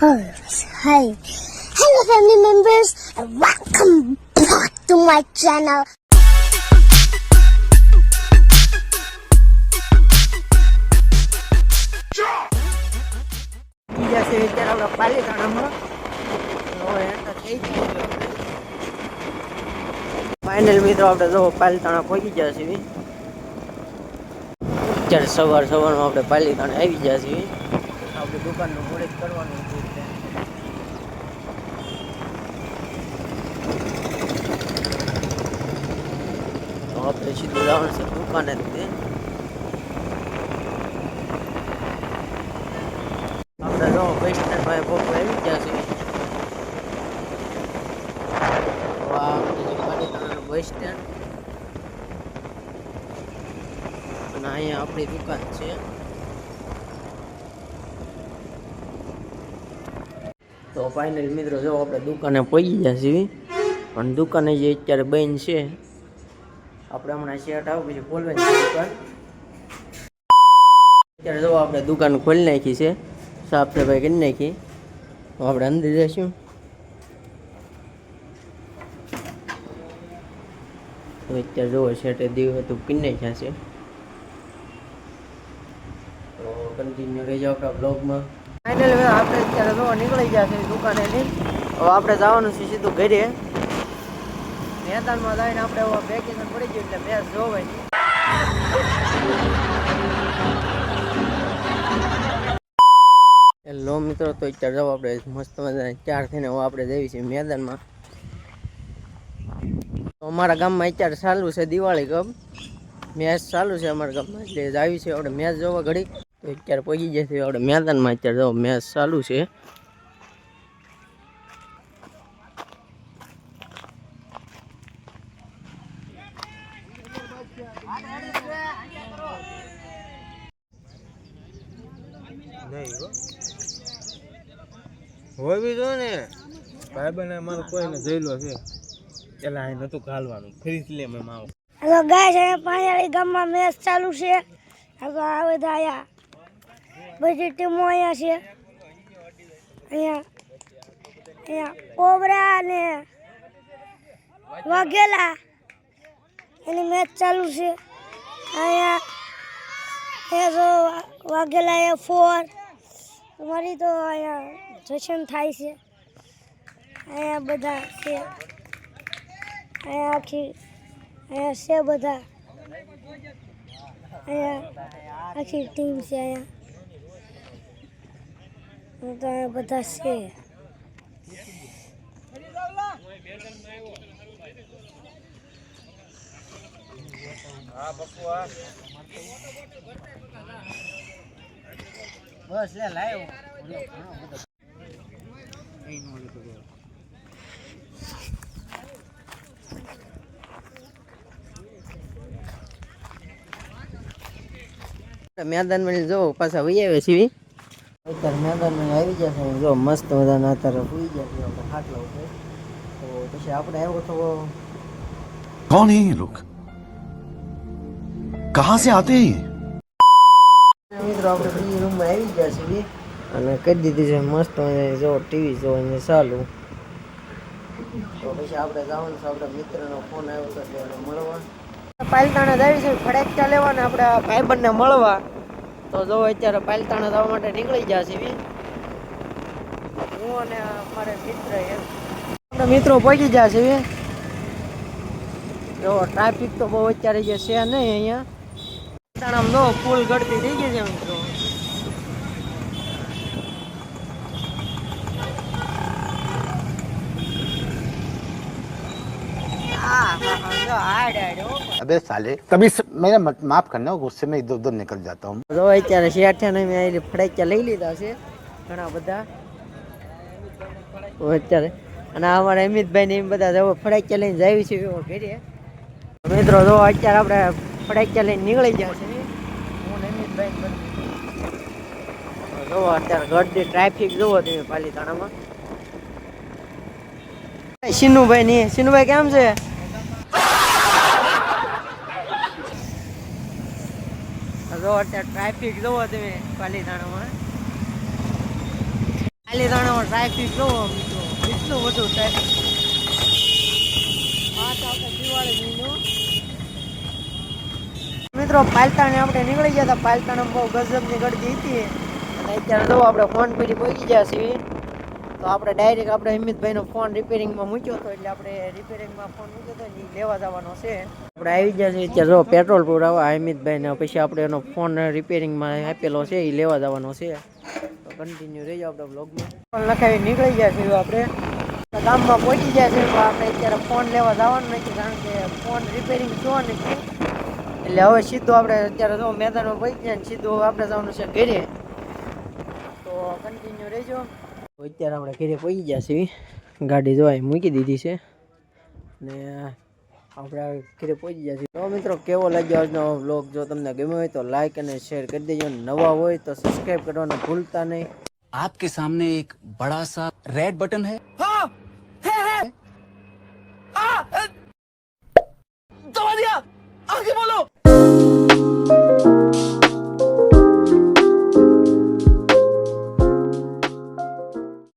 Oh, hi. Hello, family members, and welcome back to my channel. જશે અત્યારે આપણે પાલીતાણામાં final મિત્રો આપણે જો પાલીતાણા પહોંચી ગયા છીએ. અત્યારે સવારમાં આપણે પાલીતાણા આવી ગયા છીએ. આપણે દુકાનનું મોડેજ કરવાનું હતું એટલે તો આપણે સીધું જવાનું છે દુકાને જ તે. આપણે જો બસ સ્ટેન્ડ પાસે પોકો આવી ગયા છીએ. તો આ આપણે પાલીતાણાનું બસ સ્ટેન્ડ અને અહીંયા આપણી દુકાન છે. તો ફાઇનલ મિત્રો જો આપણે દુકાને પહોંચી ગયા છીએ પણ દુકાને જે અત્યારે બંધ છે. આપણે હમણાં શેટ આવું પછી ખોલવાની છે દુકાન. અત્યારે જો આપણે દુકાન ખોલી નાખી છે, સાફ સફાઈ કરી નાખી. તો આપણે અંદર જઈશું. તો અત્યારે જોવો શેટે દીવ હતું પી નાખ્યા છે. તો કન્ટિન્યુ રહી જાવ આપણા બ્લોગમાં. ફાઇનલ આપણે અત્યારે જો નીકળી ગયા છે દુકાનેથી. હવે આપણે જવાનું છે સીધું ઘરે. મેદાનમાં જઈને આપણે વેકેશન પડી ગયું એટલે મેચ જોવાય. હેલો મિત્રો, તો અત્યારે જાવ આપણે મસ્ત મજા ચાર થઈને હવે આપણે જઈએ છીએ મેદાનમાં. તો અમારા ગામમાં અત્યારે ચાલુ છે દિવાળી કપ મેચ ચાલુ છે અમારા ગામમાં, એટલે આવી છે આપણે મેચ જોવા ઘડી. તો અત્યારે પહોંચી જાય છે આપણે મેદાનમાં. અત્યારે જો મેચ ચાલુ છે. હોય બી જો ને ભાઈ બને મારો કોઈને જઈલો છે એટલે અહીં નતું ઘાલવાનું ફરી લે મેં માવો. Hello guys, અહીંયા પાણીવાળી ગામમાં મેચ ચાલુ છે. હવે આ બધા આયા બધી ટીમો અહીંયા છે. અહીંયા કોબરા ને વાઘેલા એની મેચ ચાલુ છે. અહીંયા જો વાઘેલા F4 મારી તો અહીંયા જશન થાય છે. અહીંયા બધા છે, અહીંયા આખી અહીંયા છે બધા, અહીંયા આખી ટીમ છે. અહીંયા તો અહીંયા બધા છે. બસ લે લાયો. મેદાનમાં જો પાછા વહી આવે છે. અત્યારે મેદાનમાં આવી જશે. જો મસ્ત મજાના અત્યારે સુઈ ગયા છે આપણે ખાટલા ઉપર. તો પછી આપણે આવ્યો તો कौन है ये लोग, कहां से आते हैं ये? મિત્રો આપણે ફ્રી રૂમમાં આવી ગયા છીએ અને કરી દીધી છે મસ્ત જો ટીવી જોઈને ચાલુ. તો પછી આપણે જવાનું છે. આપણા મિત્રનો ફોન આવ્યો હતો એટલે એને મળવા પાલીતાણા જાય છે. ફટાકડા લેવાના આપણા ભાઈબંધને મળવા. તો જો અત્યારે પાલીતાણા જવા માટે નીકળી ગયા છીએ હું અને અમારે મિત્ર. આપણા મિત્રો પહોંચી ગયા છીએ. જો ટ્રાફિક તો બહુ અત્યારે જે છે નહીં અહીંયા. પાલીતાણામાં જો ફૂલ ગળતી થઈ ગઈ છે મિત્રો. अबे साले कभी मेरा माफ करना, गुस्से में इधर उधर निकल जाता हूँ. જો અત્યારે શેઠે ને મેં ફટાકડા લઈ લીધા છે ઘણા બધા. અત્યારે અને અમારા અમિતભાઈ ને એમ બધા જો ફટાકડા લઈને જાય છે ઘરે. મિત્રો જો અત્યારે આપણે ફટાકડા લઈને નીકળી ગયા છે હું ને અમિતભાઈ. જો અત્યારે ઘરથી ટ્રાફિક જોવો તમે પાલીતાણામાં. સિનુભાઈ ની સિનુભાઈ કેમ છે? જો અત્યારે ટ્રાફિક જોવો તમે પાલીતાણામાં. પાલીતાણામાં ટ્રાફિક જોવો મિત્રો, કેટલું બધું ટ્રાફિક. મિત્રો પાલતાણે આપણે નીકળી ગયા હતા. પાલતાણામાં બહુ ગજબની ગળદી હતી અને અત્યારે જો આપણે ફોન પેલી પહોંચી ગયા છીએ. તો આપણે ડાયરેક્ટ આપણે હિમિતભાઈનો ફોન રિપેરિંગમાં મૂક્યો હતો, એટલે આપણે રિપેરિંગમાં ફોન મૂક્યો હતો ને લેવા જવાનો છે. આપણે આવી ગયા છીએ અત્યારે જો પેટ્રોલ પુરાવા હિમિતભાઈને, પછી આપણે એનો ફોન રિપેરિંગમાં આપેલો છે એ લેવા જવાનો છે. તો કન્ટિન્યુ રહેજો આપણે બ્લોગમાં. ફોન લખાવી નીકળી ગયા છીએ આપણે ગામમાં પહોંચી ગયા છે. તો આપણે અત્યારે ફોન લેવા જવાનું નથી, કારણ કે ફોન રિપેરિંગ જોવા નથી. એટલે હવે સીધું આપણે અત્યારે જો મેદાનમાં પહોંચી ગયા ને સીધું આપણે જવાનું છે ઘરે. તો કન્ટિન્યુ રહેજો. અત્યારે આપણે ઘરે પહોંચી ગયા છીએ. ગાડી જોવાય મૂકી દીધી છે ને આપણે ઘરે પહોંચી ગયા છીએ. તો મિત્રો કેવો લાગ્યો આજનો વ્લોગ? જો તમને ગમ્યો હોય તો લાઈક અને શેર કરી દેજો. નવા હોય તો સબસ્ક્રાઈબ કરવાનું ભૂલતા નહીં. आपके सामने एक बड़ा सा रेड बटन है। हाँ, है। दबा दिया, आगे बोलो।